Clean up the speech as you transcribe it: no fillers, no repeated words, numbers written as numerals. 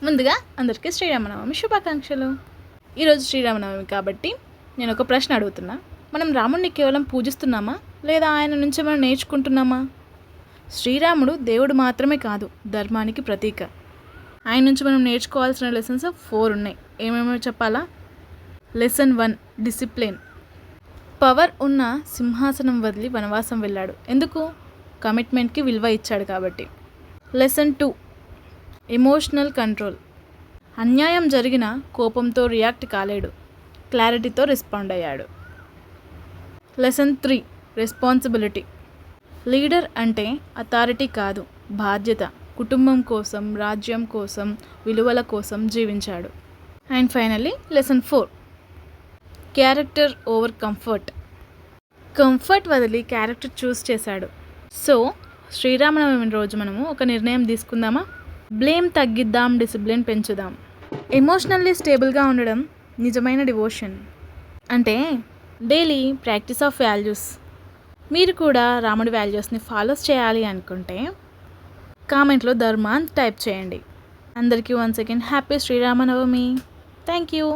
ముందుగా అందరికీ శ్రీరామనవమి శుభాకాంక్షలు. ఈరోజు శ్రీరామనవమి కాబట్టి నేను ఒక ప్రశ్న అడుగుతున్నా. మనం రాముడిని కేవలం పూజిస్తున్నామా లేదా ఆయన నుంచి మనం నేర్చుకుంటున్నామా? శ్రీరాముడు దేవుడు మాత్రమే కాదు, ధర్మానికి ప్రతీక. ఆయన నుంచి మనం నేర్చుకోవాల్సిన లెసన్స్ 4 ఉన్నాయి. ఏమేమో చెప్పాలా? Lesson 1 discipline. పవర్ ఉన్న సింహాసనం వదిలి వనవాసం వెళ్ళాడు. ఎందుకు? కమిట్మెంట్కి విలువ ఇచ్చాడు కాబట్టి. Lesson 2 emotional control. అన్యాయం జరిగిన కోపంతో రియాక్ట్ కాలేడు, క్లారిటీతో రెస్పాండ్ అయ్యాడు. Lesson 3 responsibility. లీడర్ అంటే అథారిటీ కాదు, బాధ్యత. కుటుంబం కోసం, రాజ్యం కోసం, విలువల కోసం జీవించాడు. And finally lesson 4 character over comfort. Comfort వదిలి క్యారెక్టర్ చూస్ చేశాడు. సో శ్రీరామనవమి రోజు మనము ఒక నిర్ణయం తీసుకుందామా? బ్లేమ్ తగ్గిద్దాం, డిసిప్లిన్ పెంచుదాం. ఎమోషనల్లీ స్టేబుల్గా ఉండడం నిజమైన డివోషన్. అంటే డైలీ ప్రాక్టీస్ ఆఫ్ వాల్యూస్. మీరు కూడా రాముడి వాల్యూస్ని ఫాలో చేయాలి అనుకుంటే కామెంట్లో ధర్మ అని టైప్ చేయండి. అందరికీ once again happy Sri Rama Navami. Thank you.